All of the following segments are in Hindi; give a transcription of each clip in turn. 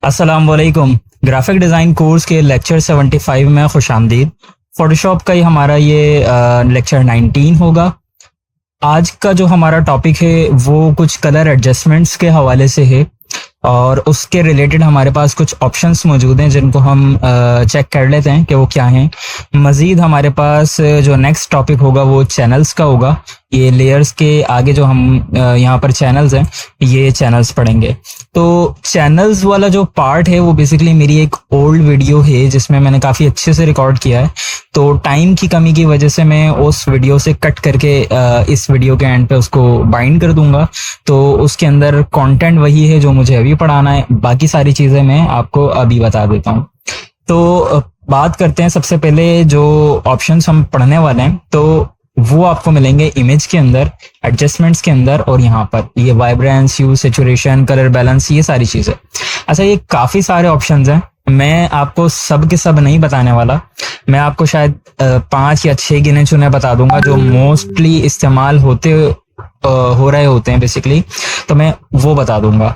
अस्सलाम वालेकुम। ग्राफिक डिज़ाइन कोर्स के लेक्चर 75 में खुश आमदीद। फोटोशॉप का ही हमारा ये लेक्चर 19 होगा। आज का जो हमारा टॉपिक है वो कुछ कलर एडजस्टमेंट्स के हवाले से है और उसके रिलेटेड हमारे पास कुछ ऑप्शंस मौजूद हैं जिनको हम चेक कर लेते हैं कि वो क्या हैं। मज़ीद हमारे पास जो नेक्स्ट टॉपिक होगा वो चैनल्स का होगा। ये लेयर्स के आगे जो हम यहाँ पर चैनल्स हैं, ये चैनल्स पढ़ेंगे। तो चैनल्स वाला जो पार्ट है वो बेसिकली मेरी एक ओल्ड वीडियो है जिसमें मैंने काफ़ी अच्छे से रिकॉर्ड किया है। तो टाइम की कमी की वजह से मैं उस वीडियो से कट करके इस वीडियो के एंड पे उसको बाइंड कर दूंगा। तो उसके अंदर कंटेंट वही है जो मुझे अभी पढ़ाना है, बाकी सारी चीज़ें मैं आपको अभी बता देता हूँ। तो बात करते हैं सबसे पहले जो ऑप्शंस हम पढ़ने वाले हैं, तो वो आपको मिलेंगे इमेज के अंदर, एडजस्टमेंट्स के अंदर और यहाँ पर ये वाइब्रेंस, ह्यू, सैचुरेशन, कलर बैलेंस, ये सारी चीज़ें। अच्छा, ये काफ़ी सारे ऑप्शंस हैं। मैं आपको सब के सब नहीं बताने वाला। मैं आपको शायद 5 या 6 गिने चुने बता दूंगा जो मोस्टली इस्तेमाल हो रहे होते हैं बेसिकली, तो मैं वो बता दूंगा।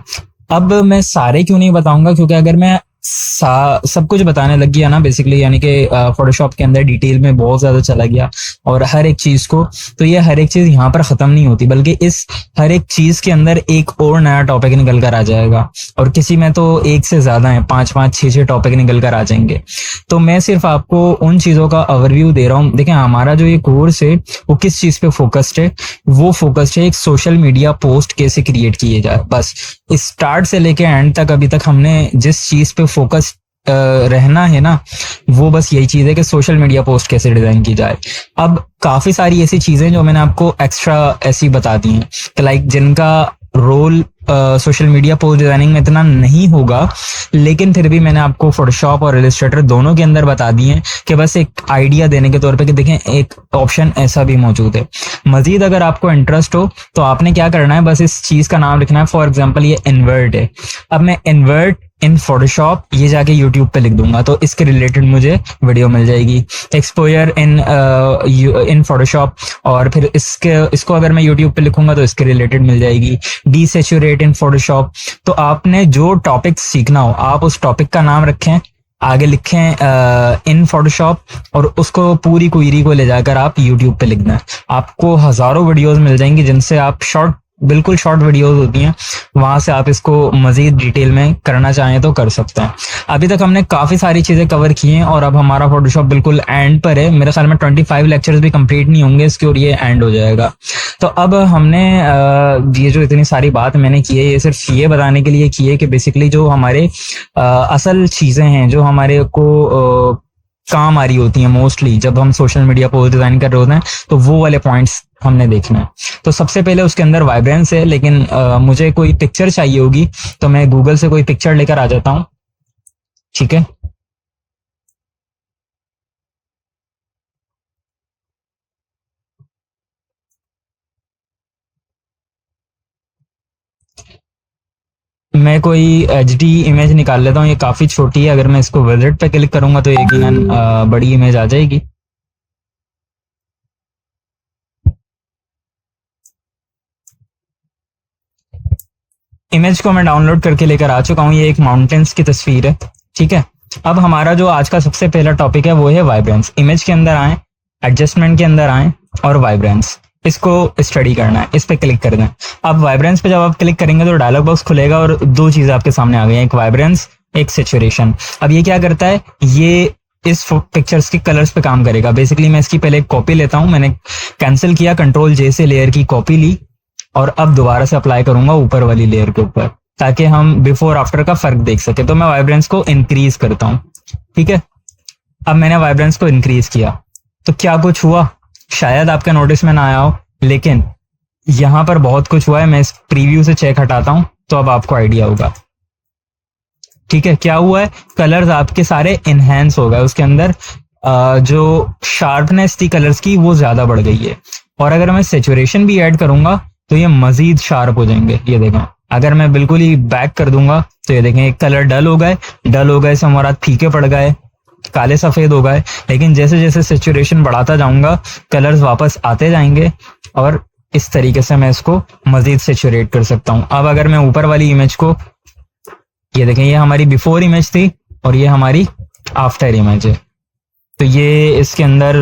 अब मैं सारे क्यों नहीं बताऊंगा, क्योंकि अगर मैं सब कुछ बताने लग गया ना बेसिकली, यानी कि फोटोशॉप के अंदर डिटेल में बहुत ज्यादा चला गया और हर एक चीज को, तो ये हर एक चीज यहाँ पर खत्म नहीं होती, बल्कि इस हर एक चीज के अंदर एक और नया टॉपिक निकल कर आ जाएगा। और किसी में तो एक से ज्यादा है, 5-5, 6-6 टॉपिक निकल कर आ जाएंगे। तो मैं सिर्फ आपको उन चीजों का ओवरव्यू दे रहा हूँ। देखें, हमारा जो ये कोर्स है वो किस चीज पे फोकस्ड है, वो फोकस्ड है एक सोशल मीडिया पोस्ट कैसे क्रिएट किए जाए। बस स्टार्ट से लेके एंड तक अभी तक हमने जिस चीज पे फोकस रहना है ना, वो बस यही चीज है कि सोशल मीडिया पोस्ट कैसे डिजाइन की जाए। अब काफी सारी ऐसी चीजें जो मैंने आपको एक्स्ट्रा ऐसी बता दी हैं कि लाइक जिनका role social media post designing में इतना नहीं होगा, लेकिन फिर भी मैंने आपको फोटोशॉप और इलस्ट्रेटर दोनों के अंदर बता दिए हैं कि बस एक आइडिया देने के तौर पे कि देखें एक ऑप्शन ऐसा भी मौजूद है। मजीद अगर आपको इंटरेस्ट हो तो आपने क्या करना है, बस इस चीज का नाम लिखना है। फॉर एग्जाम्पल ये इन्वर्ट है। अब मैं इन्वर्ट इन फोटोशॉप ये जाके यूट्यूब पे लिख दूंगा तो इसके रिलेटेड मुझे वीडियो मिल जाएगी। एक्सपोजर इन फोटोशॉप, और फिर इसको अगर मैं यूट्यूब पे लिखूंगा तो इसके रिलेटेड मिल जाएगी। डीसैचुरेट इन फोटोशॉप। तो आपने जो टॉपिक सीखना हो आप उस टॉपिक का नाम रखें, आगे लिखें इन फोटोशॉप, और उसको पूरी क्वेरी को ले जाकर आप यूट्यूब पे लिखना है। आपको हजारों वीडियोस मिल जाएंगी जिनसे आप बिल्कुल शॉर्ट वीडियोस होती हैं, वहां से आप इसको मजीद डिटेल में करना चाहें तो कर सकते हैं। अभी तक हमने काफी सारी चीजें कवर की हैं और अब हमारा फोटोशॉप बिल्कुल एंड पर है। मेरे ख्याल में 25 लेक्चर्स भी कंप्लीट नहीं होंगे इसके और ये एंड हो जाएगा। तो अब हमने ये जो इतनी सारी बात मैंने की है, ये सिर्फ ये बताने के लिए की है कि बेसिकली जो हमारे असल चीजें हैं जो हमारे को काम आ रही होती हैं मोस्टली जब हम सोशल मीडिया पोस्ट डिजाइन कर रहे होते हैं, तो वो वाले पॉइंट्स हमने देखना है। तो सबसे पहले उसके अंदर वाइब्रेंस है, लेकिन मुझे कोई पिक्चर चाहिए होगी तो मैं गूगल से कोई पिक्चर लेकर आ जाता हूँ। ठीक है, मैं कोई HD इमेज निकाल लेता हूँ। ये काफी छोटी है, अगर मैं इसको विजिट पे क्लिक करूंगा तो यकीनन बड़ी इमेज आ जाएगी। इमेज को मैं डाउनलोड करके लेकर आ चुका हूँ। ये एक माउंटेन्स की तस्वीर है। ठीक है, अब हमारा जो आज का सबसे पहला टॉपिक है वो है वाइब्रेंस। इमेज के अंदर आए, एडजस्टमेंट के अंदर आए और वाइब्रेंस, इसको स्टडी करना है, इस पे क्लिक करना है। अब वाइब्रेंस पे जब आप क्लिक करेंगे तो डायलॉग बॉक्स खुलेगा और दो चीजें आपके सामने आ गई हैं, एक वाइब्रेंस, एक सैचुरेशन। अब ये क्या करता है, ये इस पिक्चर्स के कलर्स पे काम करेगा। बेसिकली मैं इसकी पहले एक कॉपी लेता हूं, मैंने कैंसिल किया, Ctrl+J से लेयर की कॉपी ली और अब दोबारा से अप्लाई करूंगा ऊपर वाली लेयर के ऊपर, ताकि हम बिफोर आफ्टर का फर्क देख सके। तो मैं वाइब्रेंस को इंक्रीज करता हूं। ठीक है, अब मैंने वाइब्रेंस को इंक्रीज किया तो क्या कुछ हुआ, शायद आपके नोटिस में ना आया हो, लेकिन यहां पर बहुत कुछ हुआ है। मैं इस प्रीव्यू से चेक हटाता हूं तो अब आपको आइडिया होगा। ठीक है, क्या हुआ है, कलर्स आपके सारे इनहेंस हो गए। उसके अंदर जो शार्पनेस थी कलर्स की वो ज्यादा बढ़ गई है। और अगर मैं सेचुरेशन भी ऐड करूंगा तो ये मजीद शार्प हो जाएंगे। ये देखें, अगर मैं बिल्कुल ही बैक कर दूंगा तो ये देखें कलर डल हो गए से हमारा फीके पड़ गए, काले सफेद हो गए। लेकिन जैसे जैसे सेचुरेशन बढ़ाता जाऊंगा कलर्स वापस आते जाएंगे और इस तरीके से मैं इसको मजीद सेचुरेट कर सकता हूं। अब अगर मैं ऊपर वाली इमेज को ये देखें, ये हमारी बिफोर इमेज थी और ये हमारी आफ्टर इमेज है। तो ये इसके अंदर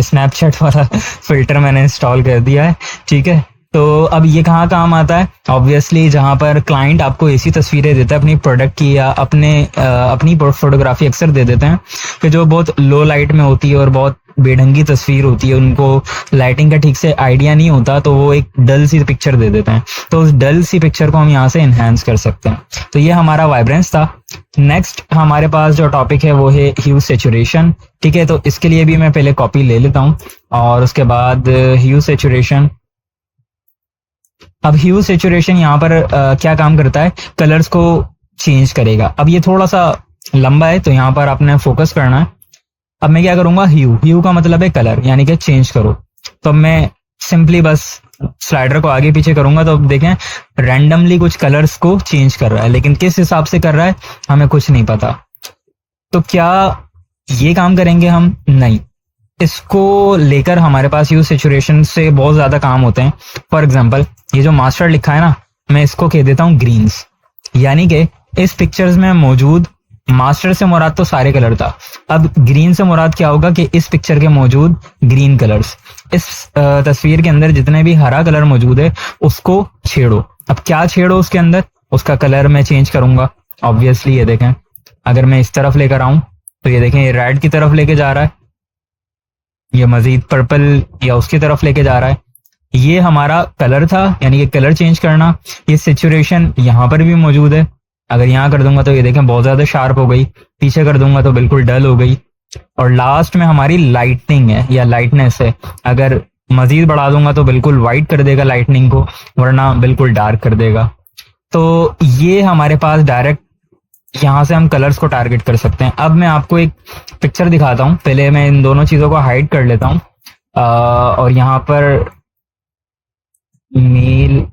स्नैपचैट वाला फिल्टर मैंने इंस्टॉल कर दिया है, ठीक है। तो अब ये कहाँ काम आता है? ऑब्वियसली जहाँ पर क्लाइंट आपको ऐसी तस्वीरें देता है अपनी प्रोडक्ट की या अपनी फोटोग्राफी अक्सर दे देते हैं कि जो बहुत लो लाइट में होती है और बहुत बेढंगी तस्वीर होती है, उनको लाइटिंग का ठीक से आइडिया नहीं होता, तो वो एक डल सी पिक्चर दे देते हैं। तो उस डल सी पिक्चर को हम यहाँ से इनहेंस कर सकते हैं। तो ये हमारा वाइब्रेंस था। नेक्स्ट हमारे पास जो टॉपिक है वो है ह्यू सेचुरेशन, ठीक है। तो इसके लिए भी मैं पहले कॉपी ले लेता हूँ और उसके बाद ह्यू सेचुरेशन। अब ह्यू सेचुरेशन यहाँ पर क्या काम करता है? कलर्स को चेंज करेगा। अब ये थोड़ा सा लंबा है तो यहाँ पर आपने फोकस करना है। अब मैं क्या करूंगा? ह्यू का मतलब है कलर, यानी कि चेंज करो। तो अब मैं सिंपली बस स्लाइडर को आगे पीछे करूंगा तो अब देखें रैंडमली कुछ कलर्स को चेंज कर रहा है, लेकिन किस हिसाब से कर रहा है हमें कुछ नहीं पता। तो क्या ये काम करेंगे हम? नहीं। इसको लेकर हमारे पास ह्यू सेचुरेशन से बहुत ज्यादा काम होते हैं। फॉर एग्जाम्पल ये जो मास्टर लिखा है ना, मैं इसको कह देता हूँ ग्रीन्स, यानी कि इस पिक्चर्स में मौजूद मास्टर से मुराद तो सारे कलर था, अब ग्रीन से मुराद क्या होगा कि इस पिक्चर के मौजूद ग्रीन कलर्स, इस तस्वीर के अंदर जितने भी हरा कलर मौजूद है उसको छेड़ो। अब क्या छेड़ो उसके अंदर? उसका कलर मैं चेंज करूंगा। ऑब्वियसली ये देखें, अगर मैं इस तरफ लेकर आऊं तो ये देखें ये रेड की तरफ लेके जा रहा है, ये मजीद पर्पल या उसकी तरफ लेके जा रहा है। ये हमारा कलर था, यानी कि कलर चेंज करना। ये सिचुएशन यहाँ पर भी मौजूद है। अगर यहाँ कर दूंगा तो ये देखें बहुत ज्यादा शार्प हो गई, पीछे कर दूंगा तो बिल्कुल डल हो गई। और लास्ट में हमारी लाइटनिंग है या लाइटनेस है, अगर मजीद बढ़ा दूंगा तो बिल्कुल वाइट कर देगा लाइटनिंग को, वरना बिल्कुल डार्क कर देगा। तो ये हमारे पास डायरेक्ट यहाँ से हम कलर्स को टारगेट कर सकते हैं। अब मैं आपको एक पिक्चर दिखाता हूँ, पहले मैं इन दोनों चीजों को हाइड कर लेता हूँ और यहाँ पर मेल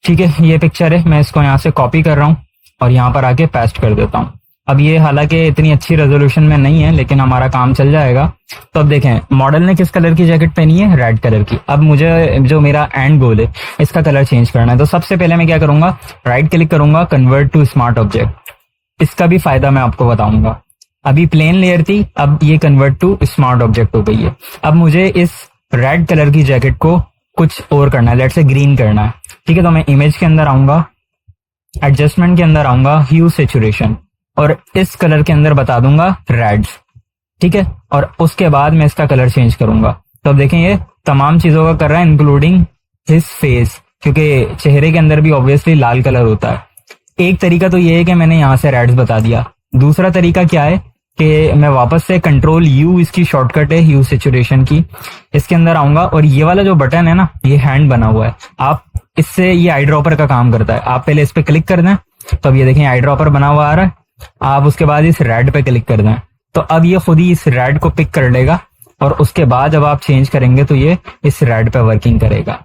ठीक है, ये पिक्चर है, मैं इसको यहाँ से कॉपी कर रहा हूँ और यहाँ पर आके पेस्ट कर देता हूँ। अब ये हालांकि इतनी अच्छी रेजोल्यूशन में नहीं है, लेकिन हमारा काम चल जाएगा। तो अब देखें मॉडल ने किस कलर की जैकेट पहनी है? रेड कलर की। अब मुझे जो मेरा एंड गोल है इसका कलर चेंज करना है। तो सबसे पहले मैं क्या करूंगा? राइट क्लिक करूंगा, कन्वर्ट टू स्मार्ट ऑब्जेक्ट। इसका भी फायदा मैं आपको बताऊंगा। अभी प्लेन लेयर थी, अब ये कन्वर्ट टू स्मार्ट ऑब्जेक्ट हो गई है। अब मुझे इस रेड कलर की जैकेट को कुछ और करना है, लेट से ग्रीन करना है, ठीक है। तो मैं इमेज के अंदर आऊंगा, एडजस्टमेंट के अंदर आऊंगा, ह्यू सेचुरेशन, और इस कलर के अंदर बता दूंगा रेड, ठीक है। और उसके बाद मैं इसका कलर चेंज करूंगा। तो अब देखें ये तमाम चीजों का कर रहा है, इंक्लूडिंग हिज फेस, क्योंकि चेहरे के अंदर भी ऑब्वियसली लाल कलर होता है। एक तरीका तो ये है कि मैंने यहाँ से रेड्स बता दिया। दूसरा तरीका क्या है कि मैं वापस से कंट्रोल यू, इसकी शॉर्टकट है ह्यू सेचुरेशन की, इसके अंदर आऊंगा और ये वाला जो बटन है ना, ये हैंड बना हुआ है, आप इससे ये आई ड्रॉपर का काम करता है। आप पहले इस पे क्लिक कर दें तो अब ये देखें आई ड्रॉपर बना हुआ आ रहा है। आप उसके बाद इस रेड पे क्लिक कर दें तो अब ये खुद ही इस रेड को पिक कर लेगा और उसके बाद जब आप चेंज करेंगे तो ये इस रेड पे वर्किंग करेगा।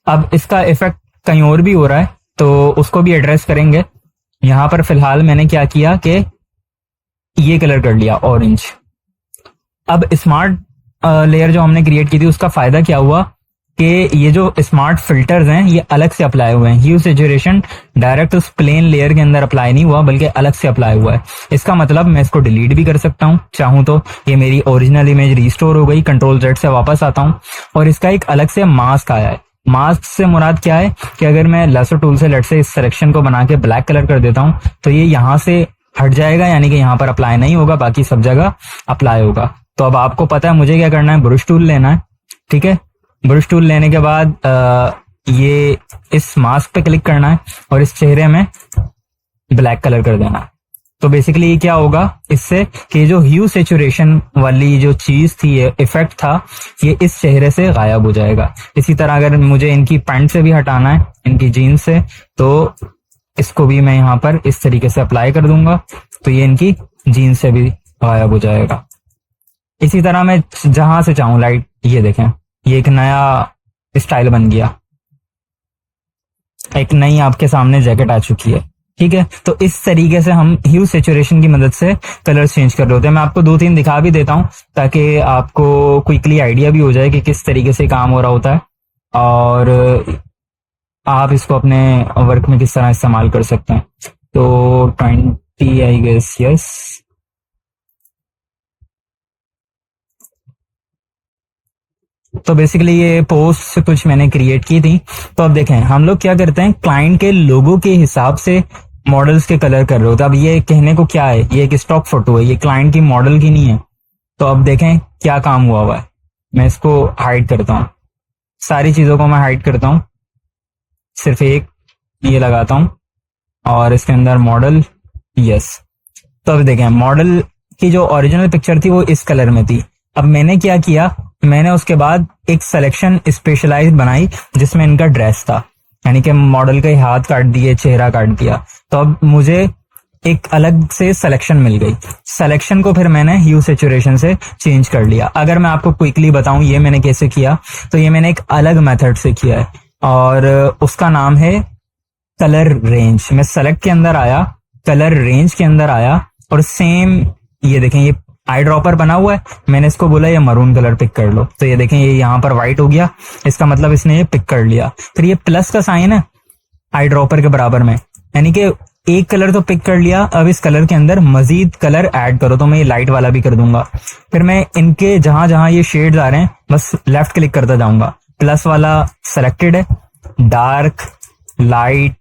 अब इसका इफेक्ट कहीं और भी हो रहा है तो उसको भी एड्रेस करेंगे। यहां पर फिलहाल मैंने क्या किया कि ये कलर कर लिया ऑरेंज। अब स्मार्ट लेयर जो हमने क्रिएट की थी उसका फायदा क्या हुआ कि ये जो स्मार्ट फिल्टर्स हैं ये अलग से अप्लाई हुए हैं। ह्यू सेचुरेशन डायरेक्ट उस प्लेन लेयर के अंदर अप्लाई नहीं हुआ बल्कि अलग से अप्लाई हुआ है। इसका मतलब मैं इसको डिलीट भी कर सकता हूँ चाहूं तो। ये मेरी ओरिजिनल इमेज रिस्टोर हो गई, कंट्रोल जेड से वापस आता हूँ और इसका एक अलग से मास्क आया है। मास्क से मुराद क्या है कि अगर मैं लेसर टूल से लेट से इस सिलेक्शन को बना के ब्लैक कलर कर देता हूँ तो ये यहाँ से हट जाएगा, यानी कि यहाँ पर अप्लाई नहीं होगा, बाकी सब जगह अप्लाई होगा। तो अब आपको पता है मुझे क्या करना है, ब्रश टूल लेना है, ठीक है। ब्रश टूल लेने के बाद ये इस मास्क पे क्लिक करना है और इस चेहरे में ब्लैक कलर कर देना है। तो बेसिकली ये क्या होगा इससे कि जो ह्यू सेचुरेशन वाली जो चीज थी, ये इफेक्ट था, ये इस चेहरे से गायब हो जाएगा। इसी तरह अगर मुझे इनकी पैंट से भी हटाना है, इनकी जीन्स से, तो इसको भी मैं यहाँ पर इस तरीके से अप्लाई कर दूंगा तो ये इनकी जीन्स से भी गायब हो जाएगा। इसी तरह मैं जहां से चाहूं लाइट, ये देखें ये एक नया स्टाइल बन गया, एक नई आपके सामने जैकेट आ चुकी है। ठीक है, तो इस तरीके से हम ह्यू सैचुरेशन की मदद से कलर्स चेंज कर रहे होते हैं। मैं आपको 2-3 दिखा भी देता हूँ ताकि आपको क्विकली आइडिया भी हो जाए कि किस तरीके से काम हो रहा होता है और आप इसको अपने वर्क में किस तरह इस्तेमाल कर सकते हैं। तो 20 आई गेस, यस। तो बेसिकली ये पोस्ट कुछ मैंने क्रिएट की थी। तो अब देखें हम लोग क्या करते हैं, क्लाइंट के लोगों के हिसाब से मॉडल्स के कलर कर रहे होते हैं। अब ये कहने को क्या है, ये एक स्टॉक फोटो है, ये क्लाइंट की मॉडल की नहीं है। तो अब देखें क्या काम हुआ हुआ है। मैं इसको हाइड करता हूँ, सारी चीजों को मैं हाइड करता हूँ, सिर्फ एक ये लगाता हूँ और इसके अंदर मॉडल, यस। तो अब देखें मॉडल की जो ओरिजिनल पिक्चर थी वो इस कलर में थी। अब मैंने क्या किया, मैंने उसके बाद एक सिलेक्शन स्पेशलाइज बनाई जिसमें इनका ड्रेस था, यानी कि मॉडल के हाथ काट दिए, चेहरा काट दिया। तो अब मुझे एक अलग से सिलेक्शन मिल गई। सिलेक्शन को फिर मैंने ह्यू सैचुरेशन से चेंज कर लिया। अगर मैं आपको क्विकली बताऊं ये मैंने कैसे किया, तो ये मैंने एक अलग मेथड से किया है और उसका नाम है कलर रेंज। मैं सेलेक्ट के अंदर आया, कलर रेंज के अंदर आया और सेम ये देखें ये आई ड्रॉपर बना हुआ है, मैंने इसको बोला ये मरून कलर पिक कर लो। तो ये देखें ये यहाँ पर व्हाइट हो गया, इसका मतलब इसने ये पिक कर लिया। फिर ये प्लस का साइन है आई ड्रॉपर के बराबर में, यानी कि एक कलर तो पिक कर लिया, अब इस कलर के अंदर मजीद कलर ऐड करो। तो मैं ये लाइट वाला भी कर दूंगा। फिर मैं इनके जहां जहां ये शेड्स आ रहे हैं बस लेफ्ट क्लिक करता जाऊंगा। प्लस वाला सेलेक्टेड है, डार्क, लाइट,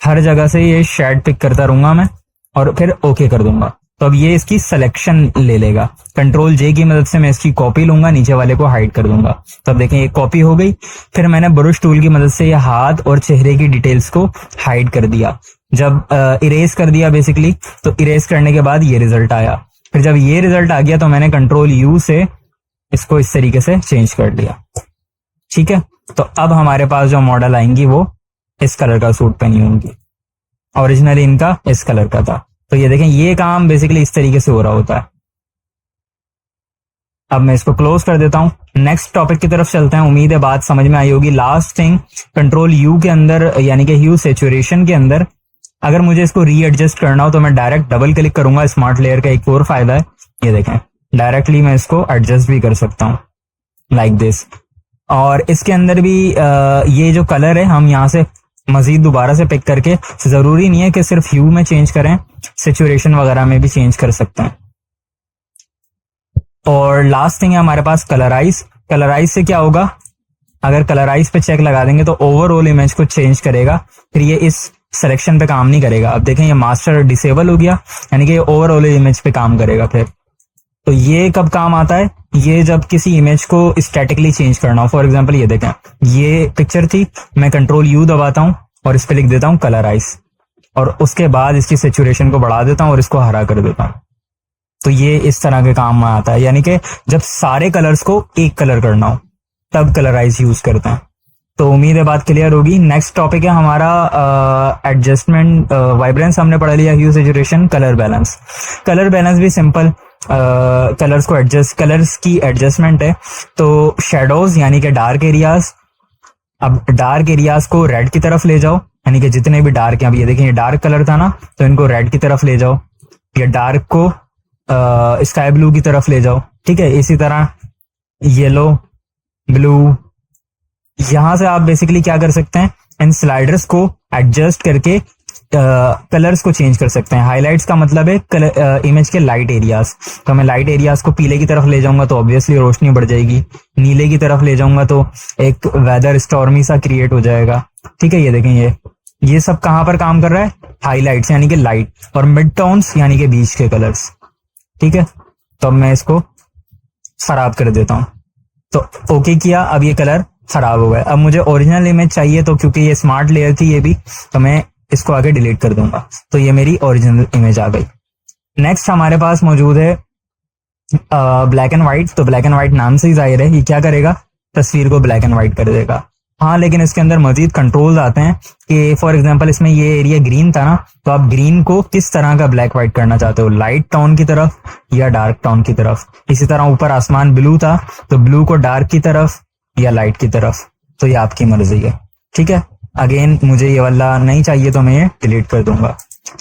हर जगह से ये शेड पिक करता रहूंगा मैं और फिर ओके कर दूंगा। तो अब ये इसकी सिलेक्शन ले लेगा। कंट्रोल जे की मदद से मैं इसकी कॉपी लूंगा, नीचे वाले को हाइड कर दूंगा। तो अब देखें ये कॉपी हो गई। फिर मैंने ब्रश टूल की मदद से ये हाथ और चेहरे की डिटेल्स को हाइड कर दिया। जब इरेज कर दिया बेसिकली, तो इरेज करने के बाद ये रिजल्ट आया। फिर जब ये रिजल्ट आ गया तो मैंने कंट्रोल यू से इसको इस तरीके से चेंज कर दिया। ठीक है, तो अब हमारे पास जो मॉडल आएंगी वो इस कलर का सूट पहनी होंगी। ओरिजिनली इनका इस कलर का था। तो ये देखें ये काम बेसिकली इस तरीके से हो रहा होता है। अब मैं इसको क्लोज कर देता हूं, नेक्स्ट टॉपिक की तरफ चलते हैं। उम्मीद है बात समझ में आई होगी। लास्ट थिंग, कंट्रोल यू के अंदर यानी कि ह्यू सैचुरेशन के अंदर अगर मुझे इसको रीएडजस्ट करना हो तो मैं डायरेक्ट डबल क्लिक करूंगा। स्मार्ट लेयर का एक और फायदा है, ये देखें डायरेक्टली मैं इसको एडजस्ट भी कर सकता हूं लाइक दिस। और इसके अंदर भी ये जो कलर है हम यहाँ से मजीद दोबारा से पिक करके, जरूरी नहीं है कि सिर्फ ह्यू में चेंज करें, सैचुरेशन वगैरह में भी चेंज कर सकते हैं। और लास्ट थिंग है हमारे पास कलराइज। कलराइज से क्या होगा, अगर कलराइज पे चेक लगा देंगे तो ओवरऑल इमेज को चेंज करेगा, फिर ये इस सिलेक्शन पे काम नहीं करेगा। अब देखें ये मास्टर डिसेबल हो गया, यानी कि ओवरऑल इमेज पे काम करेगा। फिर तो ये कब काम आता है, ये जब किसी इमेज को स्टैटिकली चेंज करना हो। फॉर एग्जांपल ये देखें ये पिक्चर थी, मैं कंट्रोल यू दबाता हूं और इस पे लिख देता हूं कलराइज और उसके बाद इसकी सैचुरेशन को बढ़ा देता हूं और इसको हरा कर देता हूं। तो ये इस तरह के काम में आता है, यानी कि जब सारे कलर्स को एक कलर करना हो तब कलराइज यूज करते हैं। तो उम्मीद है बात क्लियर होगी। नेक्स्ट टॉपिक है हमारा एडजस्टमेंट, वाइब्रेंस हमने पढ़ लिया, hue saturation, colour balance. Colour balance भी सिंपल, कलर्स को एडजस्ट, कलर्स की एडजस्टमेंट है। तो शेडोज यानी कि डार्क एरियाज, अब डार्क एरियाज को रेड की तरफ ले जाओ, यानी कि जितने भी डार्क हैं, अब ये देखें ये डार्क कलर था ना, तो इनको रेड की तरफ ले जाओ। ये डार्क को स्काई ब्लू की तरफ ले जाओ। ठीक है, इसी तरह येलो, ब्लू, यहां से आप बेसिकली क्या कर सकते हैं, इन स्लाइडर्स को एडजस्ट करके कलर्स को चेंज कर सकते हैं। हाइलाइट्स का मतलब है इमेज के लाइट एरियाज। तो मैं लाइट एरियाज को पीले की तरफ ले जाऊंगा तो ऑब्वियसली रोशनी बढ़ जाएगी, नीले की तरफ ले जाऊंगा तो एक वेदर स्टॉर्मी सा क्रिएट हो जाएगा। ठीक है, ये देखें ये सब कहां पर काम कर रहा है, हाईलाइट्स यानी कि लाइट, और मिड टोन्स यानी कि बीच के कलर्स। ठीक है, तो अब मैं इसको खराब कर देता हूं, तो ओके किया, अब ये कलर खराब हो गया। अब मुझे ओरिजिनल इमेज चाहिए, तो क्योंकि ये स्मार्ट लेयर थी ये भी, तो मैं इसको आगे डिलीट कर दूंगा। तो ये मेरी ओरिजिनल इमेज आ गई। नेक्स्ट हमारे पास मौजूद है ब्लैक एंड व्हाइट। तो ब्लैक एंड व्हाइट नाम से ही जाहिर है ये क्या करेगा, तस्वीर को ब्लैक एंड व्हाइट कर देगा। हाँ, लेकिन इसके अंदर मजीद कंट्रोल्स आते हैं कि फॉर एग्जांपल इसमें ये एरिया ग्रीन था ना, तो आप ग्रीन को किस तरह का ब्लैक व्हाइट करना चाहते हो, लाइट टोन की तरफ या डार्क टोन की तरफ। इसी तरह ऊपर आसमान ब्लू था, तो ब्लू को डार्क की तरफ या लाइट की तरफ, तो ये आपकी मर्जी है। ठीक है, अगेन मुझे ये वाला नहीं चाहिए तो मैं ये डिलीट कर दूंगा।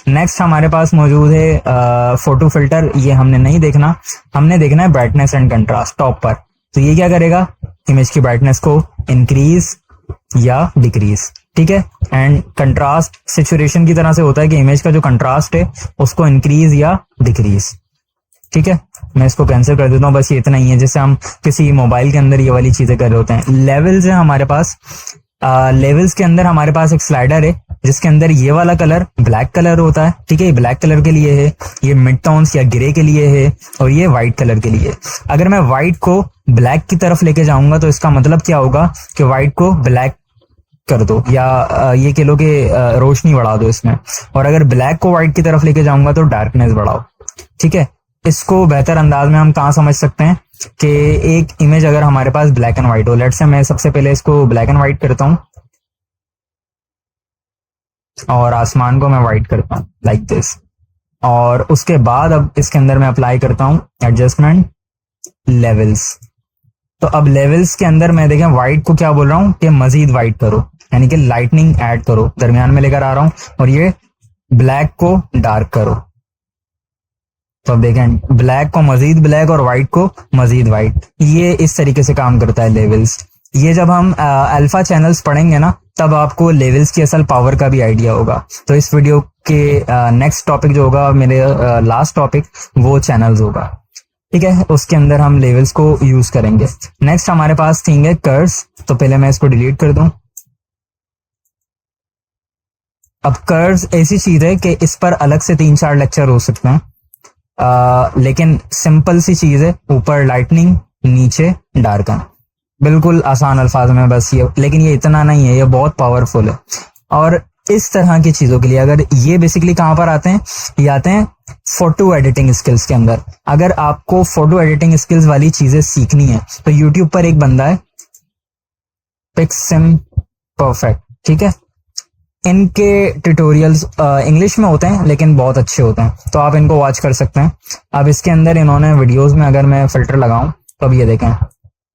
नेक्स्ट हमारे पास मौजूद है फोटो फिल्टर। ये हमने नहीं देखना, हमने देखना है ब्राइटनेस एंड कंट्रास्ट टॉप पर। तो ये क्या करेगा, इमेज की ब्राइटनेस को इंक्रीज या डिक्रीज, ठीक है। एंड कंट्रास्ट सिचुएशन की तरह से होता है कि इमेज का जो कंट्रास्ट है उसको इंक्रीज या डिक्रीज, ठीक है। मैं इसको कैंसिल कर देता हूँ, बस ये इतना ही है जैसे हम किसी मोबाइल के अंदर ये वाली चीजें कर रहे होते हैं। लेवल्स है हमारे पास, लेवल्स के अंदर हमारे पास एक स्लाइडर है जिसके अंदर ये वाला कलर ब्लैक कलर होता है, ठीक है। ये ब्लैक कलर के लिए है, ये मिड टोन्स या ग्रे के लिए है, और ये व्हाइट कलर के लिए। अगर मैं व्हाइट को ब्लैक की तरफ लेके जाऊंगा तो इसका मतलब क्या होगा कि व्हाइट को ब्लैक कर दो, या ये कह लो कि रोशनी बढ़ा दो इसमें। और अगर ब्लैक को व्हाइट की तरफ लेके जाऊंगा तो डार्कनेस बढ़ाओ, ठीक है। इसको बेहतर अंदाज में हम कहाँ समझ सकते हैं कि एक इमेज अगर हमारे पास ब्लैक एंड व्हाइट हो, लेट्स से मैं सबसे पहले इसको ब्लैक एंड व्हाइट करता हूं और आसमान को मैं व्हाइट करता हूं लाइक दिस, और उसके बाद अब इसके अंदर मैं अप्लाई करता हूं एडजस्टमेंट लेवल्स। तो अब लेवल्स के अंदर मैं देखें व्हाइट को क्या बोल रहा हूं कि मजीद व्हाइट करो, यानी कि लाइटनिंग ऐड करो, दरमियान में लेकर आ रहा हूं, और ये ब्लैक को डार्क करो। तो अब देखें ब्लैक को मजीद ब्लैक और व्हाइट को मजीद व्हाइट, ये इस तरीके से काम करता है लेवल्स। ये जब हम अल्फा चैनल्स पढ़ेंगे ना तब आपको लेवल्स की असल पावर का भी आइडिया होगा। तो इस वीडियो के नेक्स्ट टॉपिक जो होगा, मेरे लास्ट टॉपिक, वो चैनल्स होगा, ठीक है। उसके अंदर हम लेवल्स को यूज करेंगे। नेक्स्ट हमारे पास थिंग है कर्व्स। तो पहले मैं इसको डिलीट कर दूं। अब कर्व्स ऐसी चीज है कि इस पर अलग से 3-4 लेक्चर हो सकते हैं, लेकिन सिंपल सी चीज है, ऊपर लाइटनिंग नीचे डार्कन, बिल्कुल आसान अल्फाज में बस ये। लेकिन ये इतना नहीं है, ये बहुत पावरफुल है। और इस तरह की चीजों के लिए अगर ये बेसिकली कहां पर आते हैं, ये आते हैं फोटो एडिटिंग स्किल्स के अंदर। अगर आपको फोटो एडिटिंग स्किल्स वाली चीजें सीखनी है तो यूट्यूब पर एक बंदा है पिक्सिम परफेक्ट, ठीक है। इनके ट्यूटोरियल्स इंग्लिश में होते हैं लेकिन बहुत अच्छे होते हैं, तो आप इनको वॉच कर सकते हैं। अब इसके अंदर इन्होंने वीडियोस में अगर मैं फिल्टर लगाऊं तो अब ये देखें,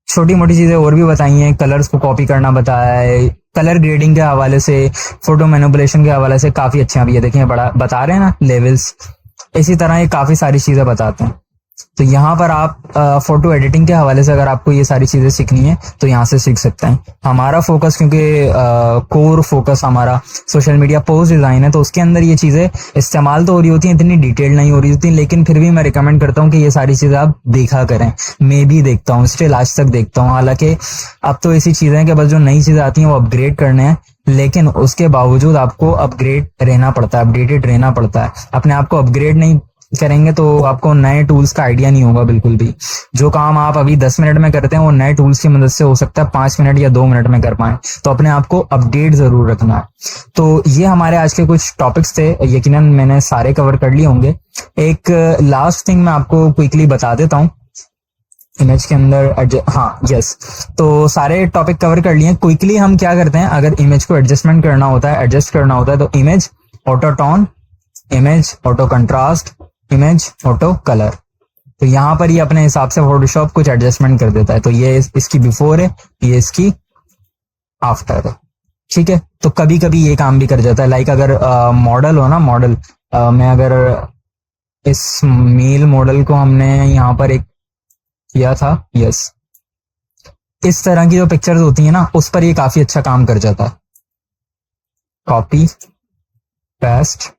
छोटी मोटी चीजें और भी बताई हैं, कलर्स को कॉपी करना बताया है, कलर ग्रेडिंग के हवाले से, फोटो मैनिपुलेशन के हवाले से काफी अच्छे। अब ये देखें बड़ा बता रहे हैं ना लेवल्स, इसी तरह ये काफी सारी चीजें बताते हैं। तो यहाँ पर आप फोटो एडिटिंग के हवाले से अगर आपको ये सारी चीजें सीखनी है तो यहाँ से सीख सकते हैं। हमारा फोकस, क्योंकि कोर फोकस हमारा सोशल मीडिया पोस्ट डिजाइन है, तो उसके अंदर ये चीजें इस्तेमाल तो हो रही होती हैं, इतनी डिटेल नहीं हो रही होती, लेकिन फिर भी मैं रिकमेंड करता हूँ कि ये सारी चीजें आप देखा करें। मैं भी देखता हूँ, स्टिल आज तक देखता हूँ। हालांकि अब तो ऐसी चीजें हैं कि बस जो नई चीजें आती हैं वो अपग्रेड करने हैं, लेकिन उसके बावजूद आपको अपग्रेड रहना पड़ता है, अपडेटेड रहना पड़ता है। अपने आप को अपग्रेड नहीं करेंगे तो आपको नए टूल्स का आइडिया नहीं होगा बिल्कुल भी। जो काम आप अभी 10 मिनट में करते हैं वो नए टूल्स की मदद से हो सकता है 5 मिनट या 2 मिनट में कर पाए। तो अपने आप को अपडेट जरूर रखना है। तो ये हमारे आज के कुछ टॉपिक्स थे, यकीनन मैंने सारे कवर कर लिए होंगे। एक लास्ट थिंग मैं आपको क्विकली बता देता हूँ इमेज के अंदर हाँ यस, तो सारे टॉपिक कवर कर लिए। क्विकली हम क्या करते हैं, अगर इमेज को एडजस्टमेंट करना होता है, एडजस्ट करना होता है, तो image auto tone, image auto contrast, image auto colour. तो यहाँ पर ये अपने हिसाब से फोटोशॉप कुछ एडजस्टमेंट कर देता है। तो ये इसकी बिफोर है, ये इसकी आफ्टर है, ठीक है। तो कभी कभी ये काम भी कर जाता है। लाइक अगर मॉडल हो ना, मॉडल में अगर इस मेल मॉडल को हमने यहाँ पर एक किया था, यस, इस तरह की जो पिक्चर्स होती है ना उस पर ये काफी अच्छा काम कर जाता है। Copy paste,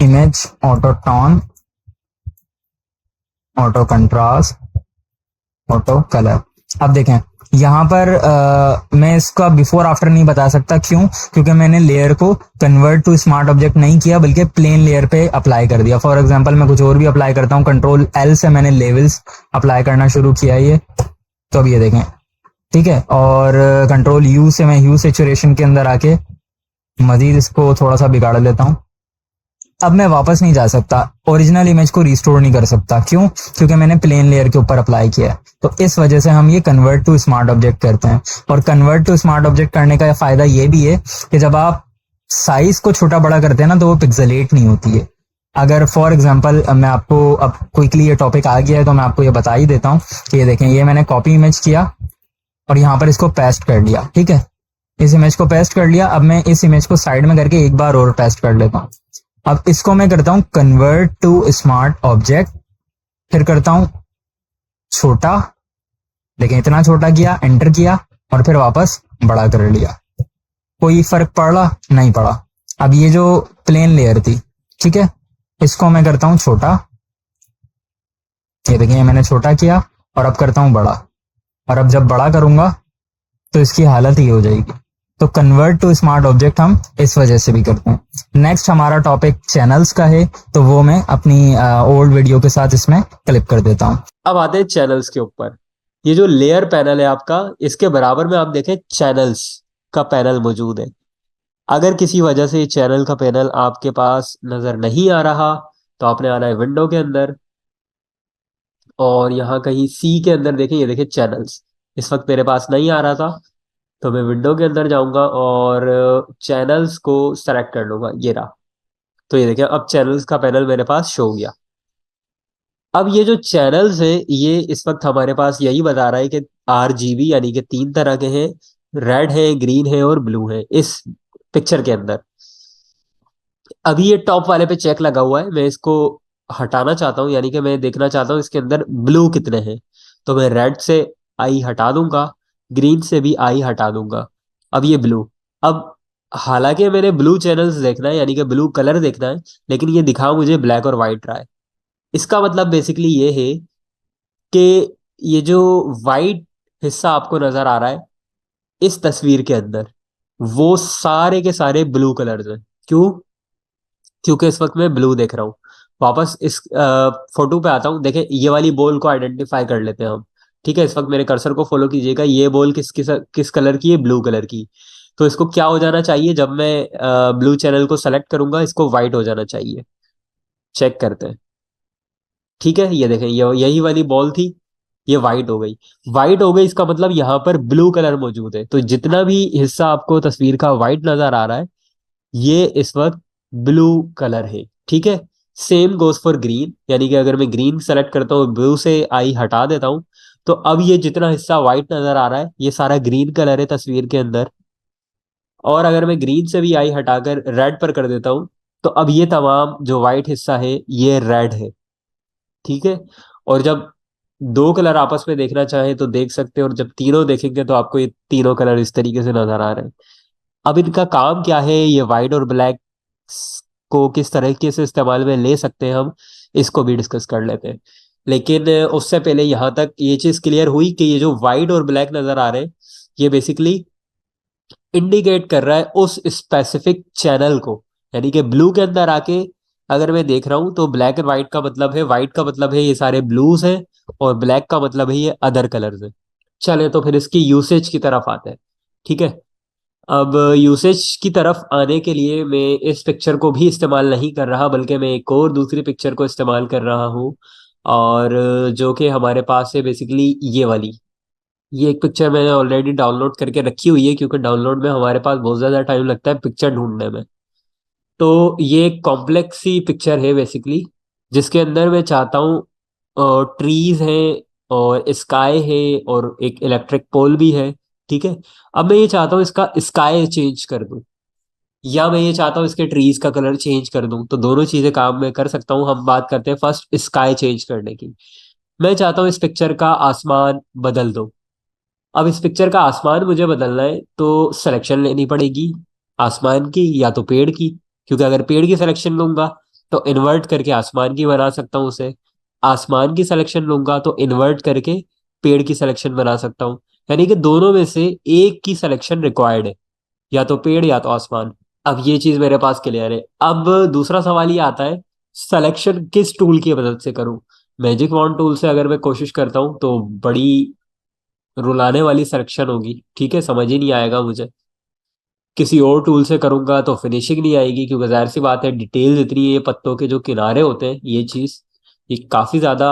image auto tone, auto contrast, auto colour. अब देखें यहाँ पर मैं इसका बिफोर आफ्टर नहीं बता सकता, क्यों? क्योंकि मैंने लेयर को कन्वर्ट टू स्मार्ट ऑब्जेक्ट नहीं किया, बल्कि प्लेन लेयर पे अप्लाई कर दिया। फॉर एग्जांपल मैं कुछ और भी अप्लाई करता हूँ, कंट्रोल एल से मैंने लेवल्स अप्लाई करना शुरू किया ये, तो अब ये देखें, ठीक है। और कंट्रोल यू से मैं ह्यू सैचुरेशन के अंदर आके मजीद इसको थोड़ा सा बिगाड़ लेता हूँ। अब मैं वापस नहीं जा सकता, ओरिजिनल इमेज को रिस्टोर नहीं कर सकता, क्यों? क्योंकि मैंने प्लेन लेयर के ऊपर अप्लाई किया है। तो इस वजह से हम ये कन्वर्ट टू स्मार्ट ऑब्जेक्ट करते हैं। और कन्वर्ट टू स्मार्ट ऑब्जेक्ट करने का फायदा ये भी है कि जब आप साइज को छोटा बड़ा करते हैं ना तो वो पिक्सेलेट नहीं होती है। अगर फॉर एग्जांपल मैं आपको अब क्विकली ये टॉपिक आ गया है तो मैं आपको ये बता ही देता हूँ कि ये देखें, ये मैंने कॉपी इमेज किया और यहाँ पर इसको पेस्ट कर लिया, ठीक है। इस इमेज को पेस्ट कर लिया। अब मैं इस इमेज को साइड में करके एक बार और पेस्ट कर लेता हूँ। अब इसको मैं करता हूँ कन्वर्ट टू स्मार्ट ऑब्जेक्ट, फिर करता हूँ छोटा, लेकिन इतना छोटा किया, एंटर किया और फिर वापस बड़ा कर लिया। कोई फर्क पड़ा? नहीं पड़ा। अब ये जो प्लेन लेयर थी, ठीक है, इसको मैं करता हूं छोटा। ये देखिए मैंने छोटा किया और अब करता हूं बड़ा, और अब जब बड़ा करूंगा तो इसकी हालत ये हो जाएगी। तो कन्वर्ट टू स्मार्ट ऑब्जेक्ट हम इस वजह से भी करते हैं। नेक्स्ट हमारा टॉपिक चैनल्स का है, तो वो मैं अपनी ओल्ड वीडियो के साथ इसमें क्लिप कर देता हूँ। अब आते हैं चैनल्स के ऊपर। ये जो लेयर पैनल है आपका, इसके बराबर में आप देखें चैनल्स का पैनल मौजूद है। अगर किसी वजह से ये चैनल का पैनल आपके पास नजर नहीं आ रहा तो आपने आना है विंडो के अंदर, और यहाँ कहीं सी के अंदर देखें, ये देखें चैनल्स। इस वक्त मेरे पास नहीं आ रहा था, तो मैं विंडो के अंदर जाऊंगा और चैनल्स को सेलेक्ट कर लूंगा। ये रहा। तो ये देखें, अब चैनल्स का पैनल मेरे पास शो हो गया। अब ये जो चैनल्स है, ये इस वक्त हमारे पास यही बता रहा है कि RGB यानी कि 3 तरह के हैं। रेड है, ग्रीन है और ब्लू है इस पिक्चर के अंदर। अभी ये टॉप वाले पे चेक लगा हुआ है, मैं इसको हटाना चाहता हूँ, यानी कि मैं देखना चाहता हूँ इसके अंदर ब्लू कितने हैं। तो मैं रेड से आई हटा दूंगा, ग्रीन से भी आई हटा दूंगा। अब ये ब्लू। अब हालांकि मैंने ब्लू चैनल्स देखना है, यानी कि ब्लू कलर देखना है, लेकिन ये दिखा मुझे ब्लैक और वाइट रहा है। इसका मतलब बेसिकली ये है कि ये जो वाइट हिस्सा आपको नजर आ रहा है इस तस्वीर के अंदर, वो सारे के सारे ब्लू कलर्स हैं। क्यों? क्योंकि इस वक्त मैं ब्लू देख रहा हूँ। वापस इस फोटो पे आता हूँ। देखें, ये वाली बॉल को आइडेंटिफाई कर लेते हैं हम। ठीक है, इस वक्त मेरे कर्सर को फॉलो कीजिएगा। ये बॉल किस किस किस कलर की है? ब्लू कलर की। तो इसको क्या हो जाना चाहिए? जब मैं ब्लू चैनल को सेलेक्ट करूंगा, इसको व्हाइट हो जाना चाहिए। चेक करते हैं। ठीक है, ये देखें, ये यही वाली बॉल थी, ये वाइट हो गई। वाइट हो गई, इसका मतलब यहाँ पर ब्लू कलर मौजूद है। तो जितना भी हिस्सा आपको तस्वीर का वाइट नजर आ रहा है, ये इस वक्त ब्लू कलर है। ठीक है। सेम गोज फॉर ग्रीन, यानी कि अगर मैं ग्रीन सेलेक्ट करता हूँ, ब्लू से आई हटा देता हूँ, तो अब ये जितना हिस्सा व्हाइट नजर आ रहा है ये सारा ग्रीन कलर है तस्वीर के अंदर। और अगर मैं ग्रीन से भी आई हटाकर रेड पर कर देता हूँ, तो अब ये तमाम जो व्हाइट हिस्सा है ये रेड है। ठीक है। और जब दो कलर आपस में देखना चाहे तो देख सकते हैं, और जब तीनों देखेंगे तो आपको ये तीनों कलर इस तरीके से नजर आ रहे हैं। अब इनका काम क्या है, ये वाइट और ब्लैक को किस तरीके से इस्तेमाल में ले सकते हैं हम, इसको भी डिस्कस कर लेते हैं। लेकिन उससे पहले यहाँ तक ये चीज क्लियर हुई कि ये जो वाइट और ब्लैक नजर आ रहे हैं, ये बेसिकली इंडिकेट कर रहा है उस स्पेसिफिक चैनल को। यानी कि ब्लू के अंदर आके अगर मैं देख रहा हूं तो ब्लैक एंड व्हाइट का मतलब है, व्हाइट का मतलब है ये सारे ब्लूज हैं, और ब्लैक का मतलब है ये अदर कलर्स है। चले तो फिर इसकी यूसेज की तरफ आते हैं। ठीक है। अब यूसेज की तरफ आने के लिए मैं इस पिक्चर को भी इस्तेमाल नहीं कर रहा, बल्कि मैं एक और दूसरी पिक्चर को इस्तेमाल कर रहा हूँ, और जो कि हमारे पास है बेसिकली ये वाली। ये एक पिक्चर मैंने ऑलरेडी डाउनलोड करके रखी हुई है, क्योंकि डाउनलोड में हमारे पास बहुत ज़्यादा टाइम लगता है पिक्चर ढूंढने में। तो ये एक कॉम्प्लेक्स सी पिक्चर है बेसिकली, जिसके अंदर मैं चाहता हूँ ट्रीज हैं और स्काई है और एक इलेक्ट्रिक पोल भी है। ठीक है। अब मैं ये चाहता हूँ इसका स्काई चेंज कर दूं, या मैं ये चाहता हूँ इसके ट्रीज का कलर चेंज कर दूं। तो दोनों चीजें काम मैं कर सकता हूँ। हम बात करते हैं फर्स्ट स्काई चेंज करने की। मैं चाहता हूँ इस पिक्चर का आसमान बदल दो। अब इस पिक्चर का आसमान मुझे बदलना है तो सिलेक्शन लेनी पड़ेगी आसमान की या तो पेड़ की। क्योंकि अगर पेड़ की सिलेक्शन लूंगा तो इन्वर्ट करके आसमान की बना सकता हूँ उसे। आसमान की सिलेक्शन लूंगा तो इन्वर्ट करके पेड़ की सिलेक्शन बना सकता हूँ। यानी कि दोनों में से एक की सिलेक्शन रिक्वायर्ड है, या तो पेड़ या तो आसमान। अब ये चीज मेरे पास क्लियर है। अब दूसरा सवाल ये आता है, सिलेक्शन किस टूल की मदद से करूं? मैजिक वॉन्ड टूल से अगर मैं कोशिश करता हूँ तो बड़ी रुलाने वाली सिलेक्शन होगी। ठीक है, समझ ही नहीं आएगा मुझे। किसी और टूल से करूंगा तो फिनिशिंग नहीं आएगी, क्योंकि जाहिर सी बात है डिटेल्स इतनी है, ये पत्तों के जो किनारे होते हैं ये चीज, ये काफी ज्यादा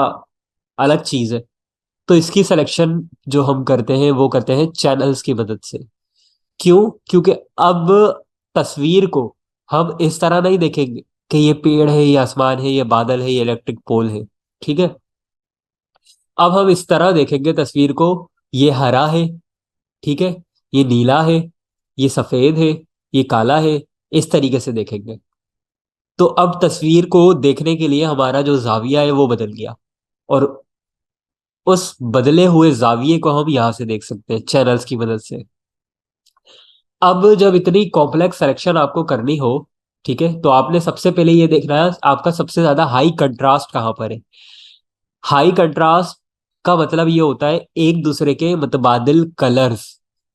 अलग चीज है। तो इसकी सिलेक्शन जो हम करते हैं वो करते हैं चैनल्स की मदद से। क्यों? क्योंकि अब तस्वीर को हम इस तरह नहीं देखेंगे। कि ये पेड़ है, ये आसमान है, ये बादल है, ये इलेक्ट्रिक पोल है। ठीक है। अब हम इस तरह देखेंगे तस्वीर को, ये हरा है, ठीक है, ये नीला है, ये सफेद है, ये काला है, इस तरीके से देखेंगे। तो अब तस्वीर को देखने के लिए हमारा जो जाविया है वो बदल गया, और उस बदले हुए जाविये को हम यहां से देख सकते हैं चैनल्स की मदद से। अब जब इतनी कॉम्प्लेक्स सिलेक्शन आपको करनी हो, ठीक है, तो आपने सबसे पहले ये देखना है आपका सबसे ज्यादा हाई कंट्रास्ट कहाँ पर है। हाई कंट्रास्ट का मतलब ये होता है एक दूसरे के मुतबादिल कलर्स,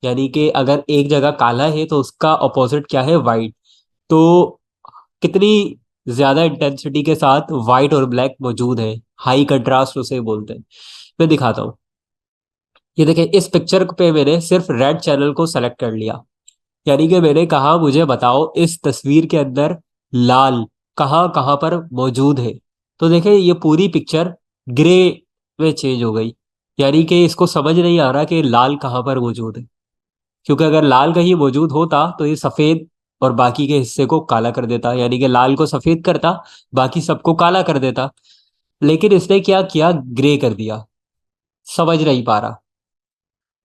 यानी कि अगर एक जगह काला है तो उसका ऑपोजिट क्या है, वाइट। तो कितनी ज्यादा इंटेंसिटी के साथ व्हाइट और ब्लैक मौजूद है, हाई कंट्रास्ट उसे बोलते हैं। मैं दिखाता हूँ। ये देखें, इस पिक्चर पे मैंने सिर्फ रेड चैनल को सेलेक्ट कर लिया, यानी कि मैंने कहा मुझे बताओ इस तस्वीर के अंदर लाल कहाँ कहाँ पर मौजूद है। तो देखें ये पूरी पिक्चर ग्रे में चेंज हो गई, यानी कि इसको समझ नहीं आ रहा कि लाल कहाँ पर मौजूद है। क्योंकि अगर लाल कहीं मौजूद होता तो ये सफेद और बाकी के हिस्से को काला कर देता, यानी कि लाल को सफेद करता, बाकी सबको काला कर देता। लेकिन इसने क्या किया, ग्रे कर दिया। समझ नहीं पा रहा।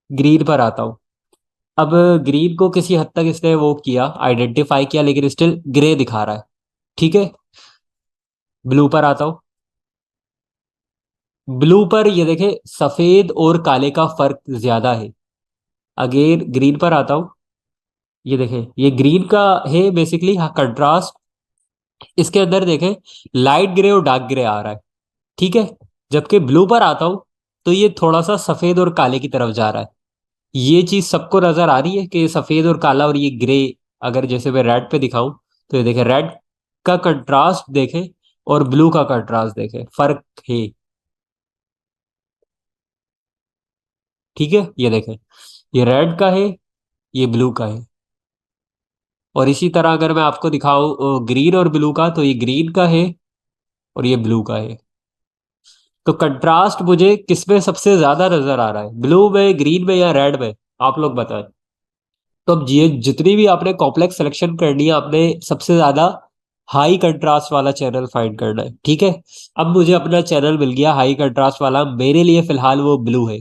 ग्रीन पर आता हूँ। अब ग्रीन को किसी हद तक इसने वो किया, आइडेंटिफाई किया, लेकिन स्टिल ग्रे दिखा रहा है। ठीक है। ब्लू पर आता हूँ। ब्लू पर ये देखें सफेद और काले का फर्क ज्यादा है। अगेन ग्रीन पर आता हूँ। ये देखें ये ग्रीन का है बेसिकली कंट्रास्ट। इसके अंदर देखें लाइट ग्रे और डार्क ग्रे आ रहा है। ठीक है। जबकि ब्लू पर आता हूं तो ये थोड़ा सा सफेद और काले की तरफ जा रहा है। ये चीज सबको नजर आ रही है कि ये सफेद और काला और ये ग्रे। अगर जैसे मैं रेड पे दिखाऊं तो ये देखें रेड का कंट्रास्ट देखें और ब्लू का कंट्रास्ट देखें, फर्क है। ठीक है। ये देखें ये रेड का है, ये ब्लू का है। और इसी तरह अगर मैं आपको दिखाऊं ग्रीन और ब्लू का, तो ये ग्रीन का है और ये ब्लू का है। तो कंट्रास्ट मुझे किसमें सबसे ज्यादा नजर आ रहा है, ब्लू में, ग्रीन में या रेड में? आप लोग बताएं। तो अब ये जितनी भी आपने कॉम्प्लेक्स सिलेक्शन करनी है, आपने सबसे ज्यादा हाई कंट्रास्ट वाला चैनल फाइंड करना है। ठीक है। अब मुझे अपना चैनल मिल गया हाई कंट्रास्ट वाला, मेरे लिए फिलहाल वो ब्लू है।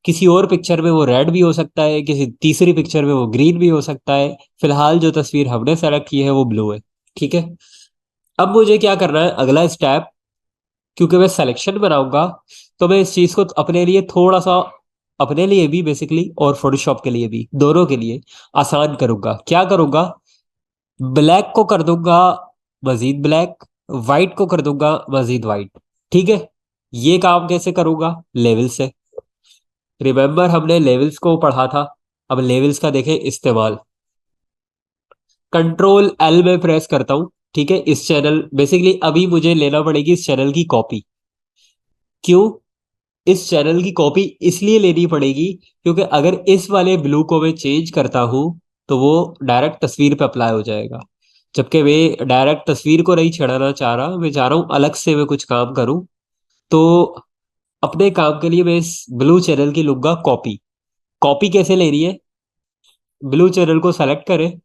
किसी और पिक्चर में वो रेड भी हो सकता है, किसी तीसरी पिक्चर में वो ग्रीन भी हो सकता है। फिलहाल जो तस्वीर हमने सेलेक्ट की है वो ब्लू है। ठीक है। अब मुझे क्या करना है, अगला स्टेप, क्योंकि मैं सिलेक्शन बनाऊंगा, तो मैं इस चीज को अपने लिए थोड़ा सा, अपने लिए भी बेसिकली और फोटोशॉप के लिए भी, दोनों के लिए आसान करूंगा। क्या करूंगा, ब्लैक को कर दूंगा मजीद ब्लैक, वाइट को कर दूंगा मजीद वाइट। ठीक है। ये काम कैसे करूंगा, लेवल से। रिमेंबर हमने लेवल्स को पढ़ा था। अब लेवल्स का देखें इस्तेमाल। कंट्रोल एल में प्रेस करता हूं। ठीक है। इस चैनल बेसिकली अभी मुझे लेना पड़ेगी इस चैनल की कॉपी। क्यों इस चैनल की कॉपी इसलिए लेनी पड़ेगी, क्योंकि अगर इस वाले ब्लू को मैं चेंज करता हूं तो वो डायरेक्ट तस्वीर पे अप्लाई हो जाएगा। जबकि मैं डायरेक्ट तस्वीर को नहीं छेड़ना चाह रहा, मैं चाह रहा हूं अलग से मैं कुछ काम करूं। तो अपने काम के लिए मैं इस ब्लू चैनल की लूंगा कॉपी। कॉपी कैसे लेनी है, ब्लू चैनल को सेलेक्ट करें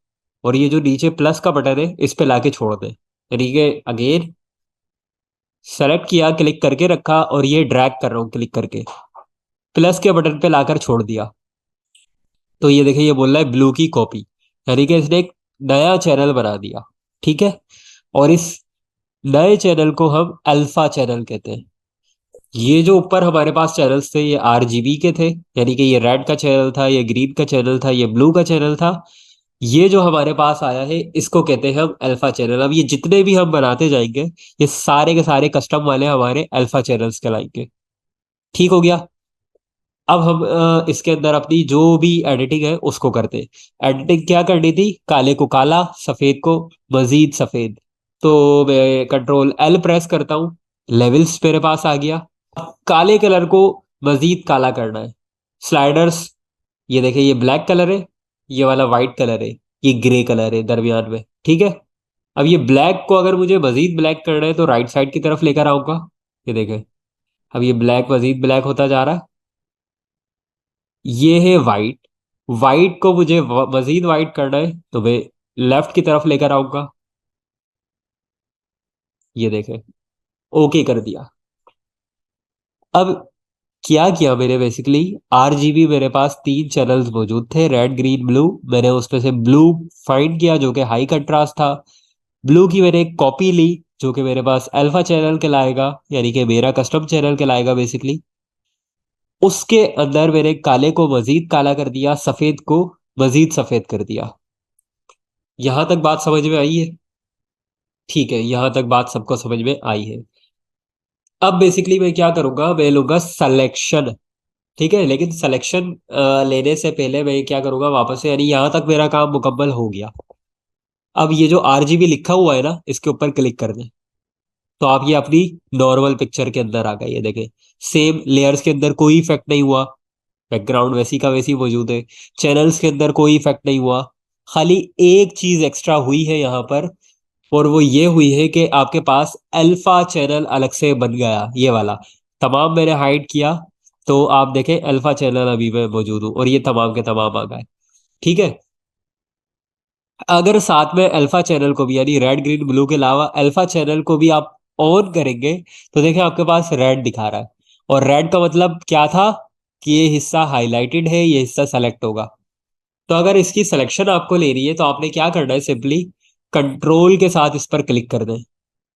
और ये जो नीचे प्लस का बटन है इस पे लाके छोड़ दें। यानी कि अगेन सेलेक्ट किया, क्लिक करके रखा और ये ड्रैग कर रहा हूँ क्लिक करके, प्लस के बटन पे लाकर छोड़ दिया। तो ये देखिए ये बोल रहा है ब्लू की कॉपी, यानी कि इसने एक नया चैनल बना दिया। ठीक है। और इस नए चैनल को हम अल्फा चैनल कहते हैं। ये जो ऊपर हमारे पास चैनल्स थे ये आरजीबी के थे, यानी कि ये रेड का चैनल था, ये ग्रीन का चैनल था, ये ब्लू का चैनल था। ये जो हमारे पास आया है इसको कहते हैं हम अल्फा चैनल। अब ये जितने भी हम बनाते जाएंगे ये सारे के सारे कस्टम वाले हमारे अल्फा चैनल्स कहलाएंगे। ठीक हो गया। अब हम इसके अंदर अपनी जो भी एडिटिंग है उसको करते हैं। एडिटिंग क्या करनी थी, काले को काला, सफेद को मजीद सफेद। तो मैं कंट्रोल एल प्रेस करता हूँ, लेवल्स मेरे पास आ गया। अब काले कलर को मजीद काला करना है। स्लाइडर्स, ये देखिए ये ब्लैक कलर है, ये वाला वाइट कलर है, ये ग्रे कलर है दरमियान में। ठीक है। अब ये ब्लैक को अगर मुझे मजीद ब्लैक करना है तो राइट साइड की तरफ लेकर आऊंगा। ये देखें अब ये ब्लैक मजीद ब्लैक होता जा रहा है। ये है वाइट। वाइट को मुझे मजीद वाइट करना है तो मैं लेफ्ट की तरफ लेकर आऊंगा। ये देखें, ओके कर दिया। अब क्या किया मैंने, बेसिकली आरजीबी मेरे पास 3 चैनल्स मौजूद थे, रेड ग्रीन ब्लू। मैंने उसमें से ब्लू फाइंड किया जो कि हाई कंट्रास्ट था। ब्लू की मैंने एक कॉपी ली जो कि मेरे पास अल्फा चैनल कहलाएगा, यानी कि मेरा कस्टम चैनल कहलाएगा बेसिकली। उसके अंदर मैंने काले को मजीद काला कर दिया, सफेद को मजीद सफेद कर दिया। यहां तक बात समझ में आई है? ठीक है, यहां तक बात सबको समझ में आई है। अब बेसिकली मैं क्या करूंगा, मैं लूंगा सिलेक्शन। ठीक है, लेकिन सिलेक्शन लेने से पहले मैं क्या करूंगा वापस से, यानी यहां तक मेरा काम मुकम्मल हो गया। अब ये जो आरजीबी लिखा हुआ है ना, इसके ऊपर क्लिक कर दें तो आप ये अपनी नॉर्मल पिक्चर के अंदर आ गए। ये देखें, सेम लेयर्स के अंदर कोई इफेक्ट नहीं हुआ, बैकग्राउंड वैसी का वैसी मौजूद है। चैनल्स के अंदर कोई इफेक्ट नहीं हुआ। खाली एक चीज एक्स्ट्रा हुई है यहाँ पर, और वो ये हुई है कि आपके पास अल्फा चैनल अलग से बन गया, ये वाला। तमाम मैंने हाइड किया तो आप देखें अल्फा चैनल अभी मैं मौजूद हूँ, और ये तमाम के तमाम आ गए। ठीक है, अगर साथ में अल्फा चैनल को भी, यानी रेड ग्रीन ब्लू के अलावा अल्फा चैनल को भी आप ऑन करेंगे तो देखें आपके पास रेड दिखा रहा है। और रेड का मतलब क्या था कि ये हिस्सा हाईलाइटेड है, ये हिस्सा सेलेक्ट होगा। तो अगर इसकी सिलेक्शन आपको लेनी है तो आपने क्या करना है, सिंपली कंट्रोल के साथ इस पर क्लिक कर दें।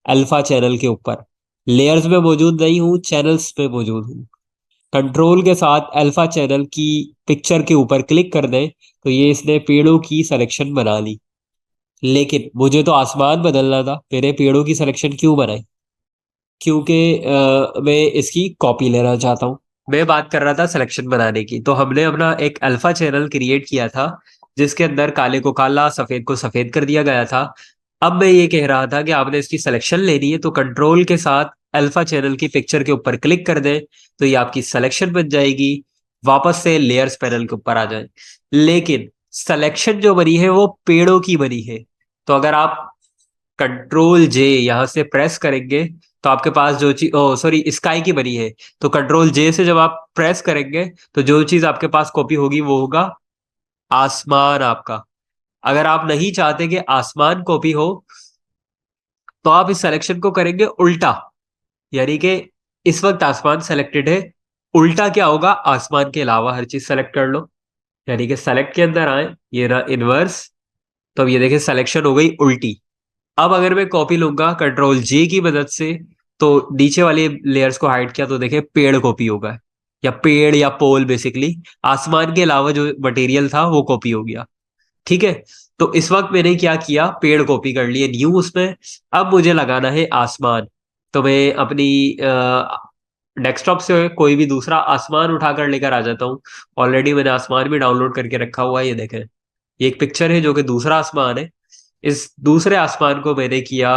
अल्फा चैनल के ऊपर लेयर्स में मौजूद नहीं हूं, चैनल्स पे मौजूद हूं। कंट्रोल के साथ अल्फा चैनल की पिक्चर के ऊपर क्लिक कर दें तो ये इसने पेड़ों की सिलेक्शन बना ली। लेकिन मुझे तो आसमान बदलना था, मैंने पेड़ों की सिलेक्शन क्यों बनाई? क्योंकि मैं इसकी कॉपी लेना चाहता हूँ। मैं बात कर रहा था सिलेक्शन बनाने की, तो हमने अपना एक अल्फा चैनल क्रिएट किया था जिसके अंदर काले को काला, सफेद को सफेद कर दिया गया था। अब मैं ये कह रहा था कि आपने इसकी सिलेक्शन लेनी है तो कंट्रोल के साथ अल्फा चैनल की पिक्चर के ऊपर क्लिक कर दें तो ये आपकी सिलेक्शन बन जाएगी। वापस से लेयर्स पैनल के ऊपर आ जाए। लेकिन सिलेक्शन जो बनी है वो पेड़ों की बनी है। तो अगर आप कंट्रोल जे यहां से प्रेस करेंगे तो आपके पास जो चीज, ओ सॉरी, स्काई की बनी है। तो कंट्रोल जे से जब आप प्रेस करेंगे तो जो चीज आपके पास कॉपी होगी वो होगा आसमान आपका। अगर आप नहीं चाहते कि आसमान कॉपी हो तो आप इस सिलेक्शन को करेंगे उल्टा, यानी कि इस वक्त आसमान सेलेक्टेड है, उल्टा क्या होगा, आसमान के अलावा हर चीज सेलेक्ट कर लो। यानी कि सेलेक्ट के अंदर आए, ये रहा इनवर्स। तो अब ये देखिए सिलेक्शन हो गई उल्टी। अब अगर मैं कॉपी लूंगा कंट्रोल जे की मदद से तो नीचे वाले लेयर्स को हाइड किया तो देखे पेड़ कॉपी होगा, या पेड़ या पोल, बेसिकली आसमान के अलावा जो मटेरियल था वो कॉपी हो गया। ठीक है, तो इस वक्त मैंने क्या किया, पेड़ कॉपी कर लिए न्यू उसमें। अब मुझे लगाना है आसमान। तो मैं अपनी डेस्कटॉप से कोई भी दूसरा आसमान उठाकर लेकर आ जाता हूँ। ऑलरेडी मैंने आसमान भी डाउनलोड करके रखा हुआ है, ये देखें, ये एक पिक्चर है जो कि दूसरा आसमान है। इस दूसरे आसमान को मैंने किया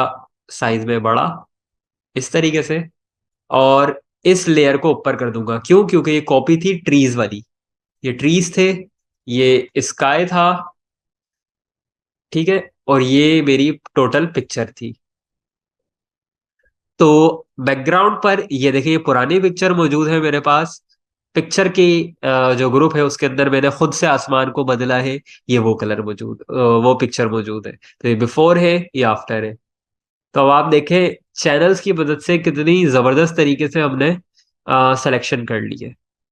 साइज में बड़ा, इस तरीके से। और इस लेयर को ऊपर कर दूंगा, क्यों? क्योंकि ये कॉपी थी ट्रीज वाली, ये ट्रीज थे, ये स्काई था। ठीक है, और ये मेरी टोटल पिक्चर थी। तो बैकग्राउंड पर ये देखिए, ये पुरानी पिक्चर मौजूद है मेरे पास। पिक्चर की जो ग्रुप है उसके अंदर मैंने खुद से आसमान को बदला है। ये वो कलर मौजूद, वो पिक्चर मौजूद है। तो ये बिफोर है, ये आफ्टर है। तो अब आप देखें चैनल्स की मदद से कितनी जबरदस्त तरीके से हमने सिलेक्शन कर ली है।